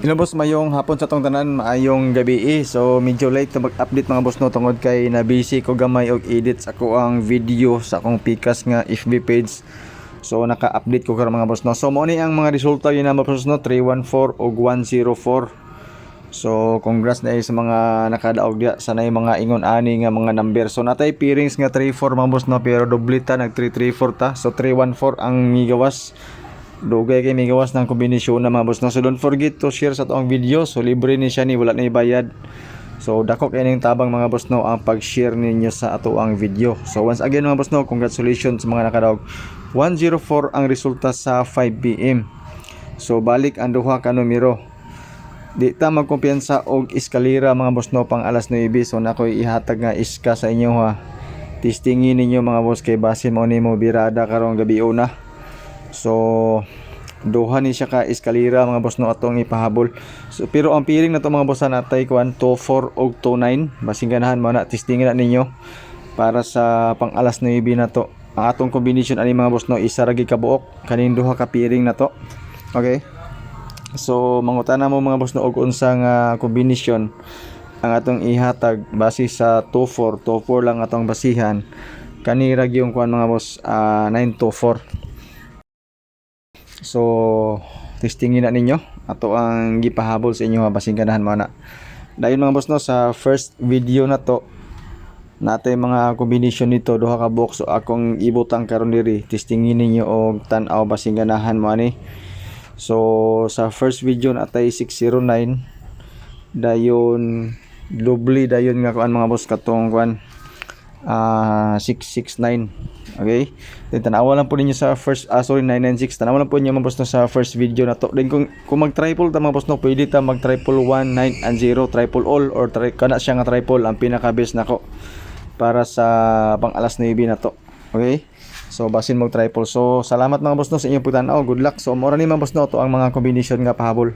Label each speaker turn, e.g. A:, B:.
A: Hello boss, mayong hapon sa tong tanan, maayong gabi So medyo late to mag-update mga boss no tungod kay na busy ko gamay og edits ako ang video sa akong Pikas nga FB page. So naka-update ko karon mga boss no. So mo ni ang mga resulta yun na mga boss no, 314 ug 104. So congrats na sa mga nakadaog diya. Sanay mga ingon ani nga mga number. So natay pairings nga 34 mga boss no, pero doblita nag 334 ta. So 314 ang migawas. Dugay kay may gawas ng kombinasyon na mga boss no. So don't forget to share sa atong video. So libre ni siya ni, wala na ibayad. So dako kay ning tabang mga boss no ang pag-share ninyo sa ato ang video. So once again mga boss no, congratulations sa mga nakadaog. 104 ang resulta sa 5 PM. So balik ang duha ka numero. Di ta magkumpiyansa og eskalera mga boss no pang alas 9. So nakoy ihatag nga iska sa inyo ha. Testingin ninyo mga boss kay base mo ni mo birada karong gabi una. So duha ni siya ka eskalera mga boss no atong ipahabol. So pero ang piring na to mga boss natay kuan 24 og 29. Basing ganahan mo na testingin na ninyo para sa pang alas 9 na to. Ang atong combination ani mga boss no isa ra gyud ka buok kaning duha ka piring na to. Okay? So mangutana mo mga boss no og unsa nga combination ang atong ihatag base sa 24 lang atong basihan. Kani ra gyud kuan mga boss 924. So testingin na ninyo ato ang gipahabol sa inyo ha, basing ganahan mo na. Dayon mga boss no, sa first video na to natay mga combination nito duha ka box. So akong ibutang karon diri, testingin ninyo og tan-aw basing ganahan mo ani. So sa first video natay 609, dayon doble dayon nga kuan mga boss katong kuan 669. Okay, then tanawa lang po ninyo sa first 996, tanawa lang po ninyo mga boss no sa first video na to. Then kung mag-triple ta mga boss no, pwede ta mag-triple 1, 9 and 0, triple all or kana siya nga triple ang pinaka best nako para sa pang alas 9 na to. Okay, so basin mag triple. So salamat mga boss no sa inyong pagtanaw, good luck. So mora ni mga boss no to ang mga combination nga pahabol.